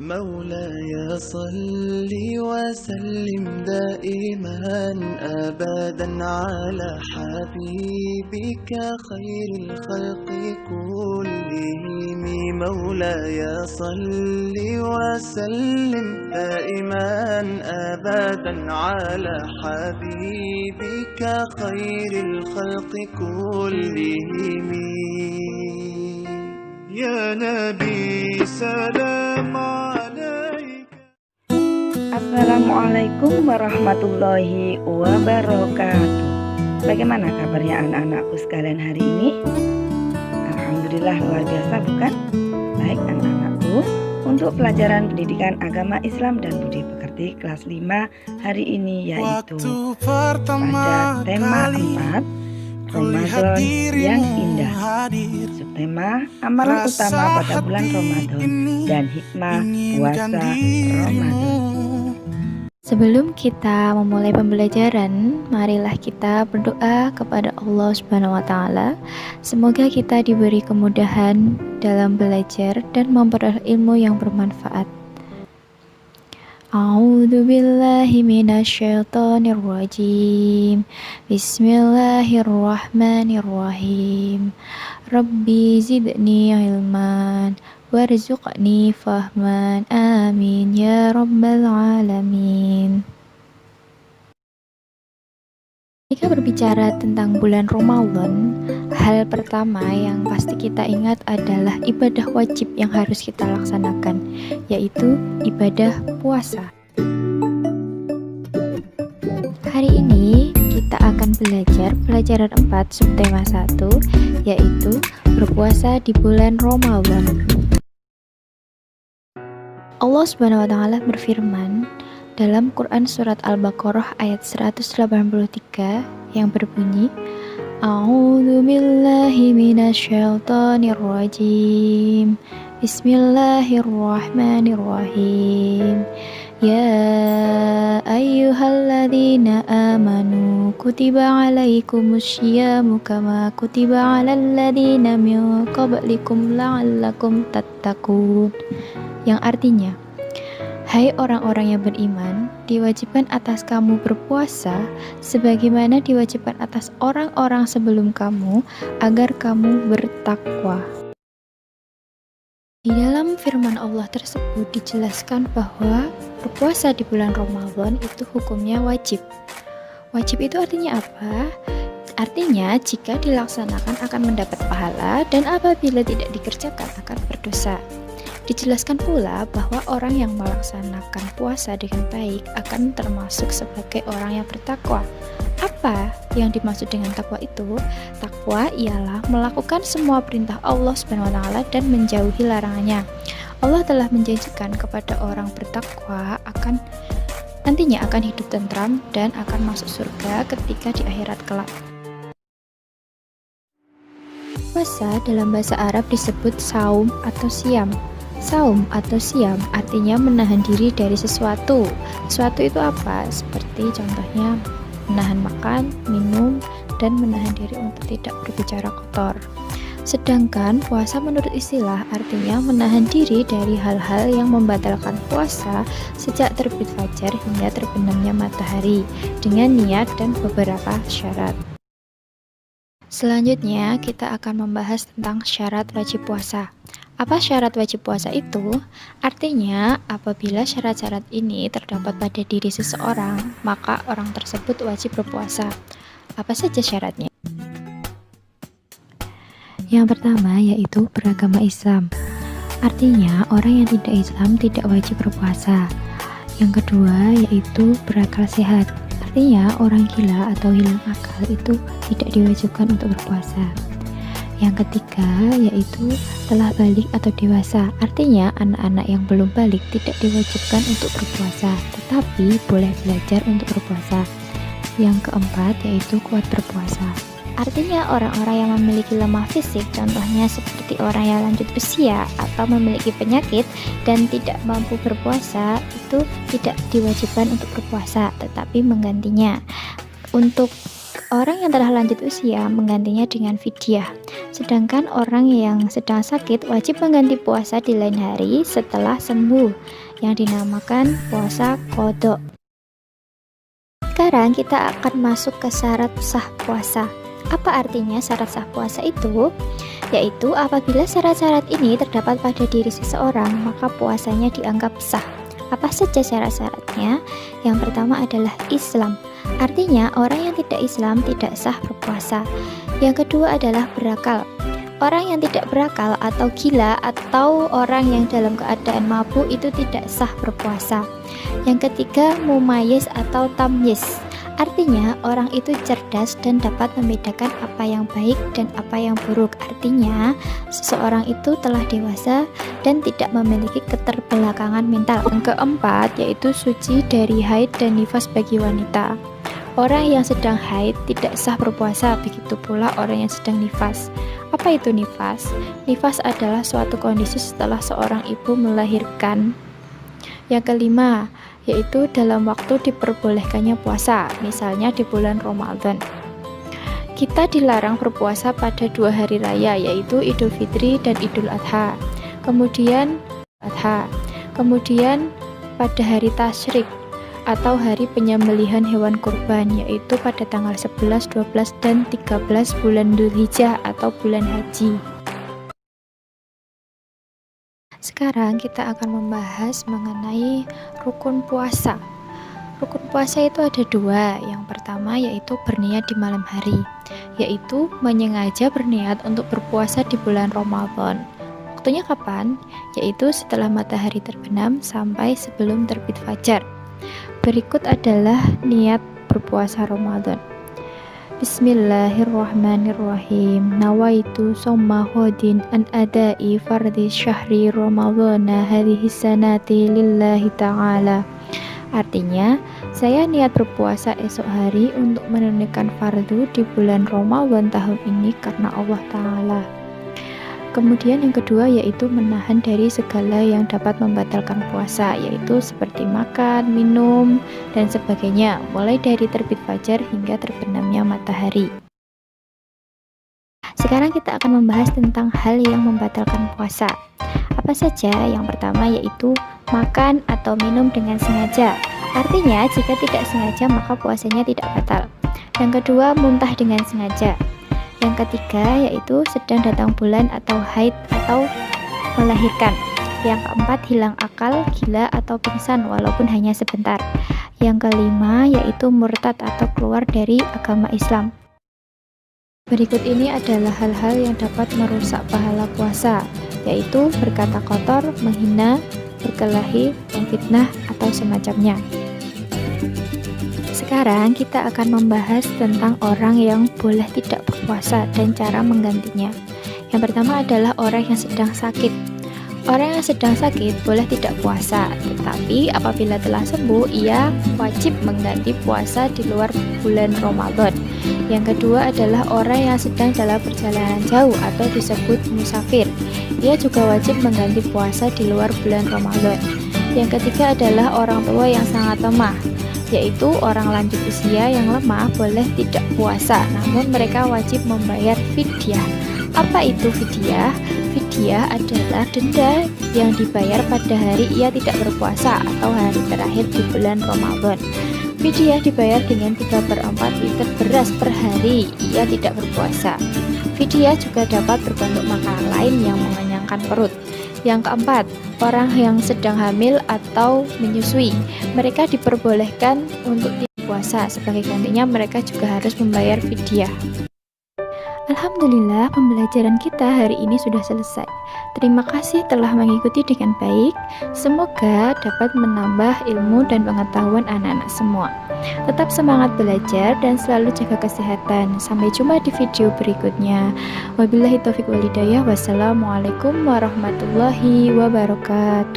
مولاي صل وسلم دائما أبدا على حبيبك خير الخلق كلهم. مولاي صل وسلم دائما أبدا على حبيبك خير الخلق كلهم. يا نبي سلام عليك. Assalamualaikum warahmatullahi wabarakatuh. Bagaimana kabarnya anak-anakku sekalian hari ini? Alhamdulillah luar biasa bukan? Baik anak-anakku, untuk pelajaran pendidikan agama Islam dan budi pekerti kelas 5 hari ini yaitu pada tema 4 Ramadan yang indah. Subtema amalan utama pada bulan Ramadan dan hikmah puasa Ramadan. Sebelum kita memulai pembelajaran, marilah kita berdoa kepada Allah Subhanahu wa taala. Semoga kita diberi kemudahan dalam belajar dan memperoleh ilmu yang bermanfaat. A'udzu billahi minasyaitonir rajim. Bismillahirrahmanirrahim. Rabbi zidni ilman warzuqni fahman. Amin ya rabbal alamin. Jika berbicara tentang bulan Ramadan, hal pertama yang pasti kita ingat adalah ibadah wajib yang harus kita laksanakan, yaitu ibadah puasa. Hari ini kita akan belajar pelajaran 4 subtema 1, yaitu berpuasa di bulan Ramadan. Allah Subhanahu wa taala berfirman dalam Quran Surat Al-Baqarah ayat 183 yang berbunyi, A'udzu billahi minasyaitonir rajim. Bismillahirrahmanirrahim. Ya ayyuhalladzina amanu kutiba alaikumusyamu kama kutiba alal ladzina min qablikum la'allakum tattaqun. Yang artinya, hai orang-orang yang beriman, diwajibkan atas kamu berpuasa sebagaimana diwajibkan atas orang-orang sebelum kamu agar kamu bertakwa. Di dalam firman Allah tersebut dijelaskan bahwa berpuasa di bulan Ramadan itu hukumnya wajib. Wajib itu artinya apa? Artinya jika dilaksanakan akan mendapat pahala dan apabila tidak dikerjakan akan berdosa. Dijelaskan pula bahwa orang yang melaksanakan puasa dengan baik akan termasuk sebagai orang yang bertakwa. Apa yang dimaksud dengan takwa itu? Takwa ialah melakukan semua perintah Allah Subhanahu wa taala dan menjauhi larangannya. Allah telah menjanjikan kepada orang bertakwa nantinya akan hidup tentram dan akan masuk surga ketika di akhirat kelak. Puasa dalam bahasa Arab disebut saum atau siam. Saum atau siam artinya menahan diri dari sesuatu. Sesuatu itu apa? Seperti contohnya menahan makan, minum, dan menahan diri untuk tidak berbicara kotor. Sedangkan puasa menurut istilah artinya menahan diri dari hal-hal yang membatalkan puasa sejak terbit fajar hingga terbenamnya matahari dengan niat dan beberapa syarat. Selanjutnya kita akan membahas tentang syarat wajib puasa. Apa syarat wajib puasa itu? Artinya, apabila syarat-syarat ini terdapat pada diri seseorang, maka orang tersebut wajib berpuasa. Apa saja syaratnya? Yang pertama yaitu beragama Islam. Artinya, orang yang tidak Islam tidak wajib berpuasa. Yang kedua yaitu berakal sehat. Artinya, orang gila atau hilang akal itu tidak diwajibkan untuk berpuasa. Yang ketiga yaitu telah balik atau dewasa. Artinya anak-anak yang belum balik tidak diwajibkan untuk berpuasa, tetapi boleh belajar untuk berpuasa. Yang keempat yaitu kuat berpuasa. Artinya orang-orang yang memiliki lemah fisik, contohnya seperti orang yang lanjut usia atau memiliki penyakit dan tidak mampu berpuasa, itu tidak diwajibkan untuk berpuasa, tetapi menggantinya. Untuk orang yang telah lanjut usia, menggantinya dengan fidyah. Sedangkan orang yang sedang sakit wajib mengganti puasa di lain hari setelah sembuh, yang dinamakan puasa qadha. Sekarang kita akan masuk ke syarat sah puasa. Apa artinya syarat sah puasa itu? Yaitu apabila syarat-syarat ini terdapat pada diri seseorang, maka puasanya dianggap sah. Apa saja syarat-syaratnya? Yang pertama adalah Islam. Artinya orang yang tidak Islam tidak sah berpuasa. Yang kedua adalah berakal. Orang yang tidak berakal atau gila atau orang yang dalam keadaan mabuk itu tidak sah berpuasa. Yang ketiga, mumayyiz atau tamyiz. Artinya orang itu cerdas dan dapat membedakan apa yang baik dan apa yang buruk. Artinya seseorang itu telah dewasa dan tidak memiliki keterbelakangan mental. Yang keempat yaitu suci dari haid dan nifas bagi wanita. Orang yang sedang haid tidak sah berpuasa, begitu pula orang yang sedang nifas. Apa itu nifas? Nifas adalah suatu kondisi setelah seorang ibu melahirkan. Yang kelima, yaitu dalam waktu diperbolehkannya puasa, misalnya di bulan Ramadan. Kita dilarang berpuasa pada 2 hari raya, yaitu Idul Fitri dan Idul Adha. Kemudian pada hari tasyrik atau hari penyembelihan hewan kurban, yaitu pada tanggal 11, 12, dan 13 bulan Dzulhijjah atau bulan haji. Sekarang kita akan membahas mengenai rukun puasa. Rukun puasa itu ada 2. Yang pertama yaitu berniat di malam hari, yaitu menyengaja berniat untuk berpuasa di bulan Ramadan. Waktunya kapan? Yaitu setelah matahari terbenam sampai sebelum terbit fajar. Berikut adalah niat berpuasa Ramadan. Bismillahirrahmanirrahim. Nawaitu somma hodin an adai fardhi syahri Ramadhana hadhihi sanati lillahi ta'ala. Artinya, saya niat berpuasa esok hari untuk menunaikan fardu di bulan Ramadan tahun ini karena Allah Ta'ala. Kemudian yang kedua yaitu menahan dari segala yang dapat membatalkan puasa, yaitu seperti makan, minum, dan sebagainya, mulai dari terbit fajar hingga terbenamnya matahari. Sekarang kita akan membahas tentang hal yang membatalkan puasa. Apa saja? Yang pertama yaitu makan atau minum dengan sengaja. Artinya jika tidak sengaja maka puasanya tidak batal. Yang kedua, muntah dengan sengaja. Yang ketiga yaitu sedang datang bulan atau haid atau melahirkan. Yang keempat, hilang akal, gila atau pingsan walaupun hanya sebentar. Yang kelima yaitu murtad atau keluar dari agama Islam. Berikut ini adalah hal-hal yang dapat merusak pahala puasa, yaitu berkata kotor, menghina, berkelahi, memfitnah atau semacamnya. Sekarang kita akan membahas tentang orang yang boleh tidak berpuasa dan cara menggantinya. Yang pertama adalah orang yang sedang sakit. Orang yang sedang sakit boleh tidak puasa, tetapi apabila telah sembuh, ia wajib mengganti puasa di luar bulan Ramadan. Yang kedua adalah orang yang sedang dalam perjalanan jauh atau disebut musafir. Ia juga wajib mengganti puasa di luar bulan Ramadan. Yang ketiga adalah orang tua yang sangat lemah, yaitu orang lanjut usia yang lemah boleh tidak puasa, namun mereka wajib membayar fidyah. Apa itu fidyah? Fidyah adalah denda yang dibayar pada hari ia tidak berpuasa atau hari terakhir di bulan Ramadan. Fidyah dibayar dengan 3/4 liter beras per hari ia tidak berpuasa. Fidyah juga dapat berbentuk makanan lain yang mengenyangkan perut. Yang keempat, orang yang sedang hamil atau menyusui, mereka diperbolehkan untuk tidak puasa. Sebagai gantinya mereka juga harus membayar fidyah. Alhamdulillah, pembelajaran kita hari ini sudah selesai. Terima kasih telah mengikuti dengan baik. Semoga dapat menambah ilmu dan pengetahuan anak-anak semua. Tetap semangat belajar dan selalu jaga kesehatan. Sampai jumpa di video berikutnya. Wabillahi taufiq wal hidayah. Wassalamualaikum warahmatullahi wabarakatuh.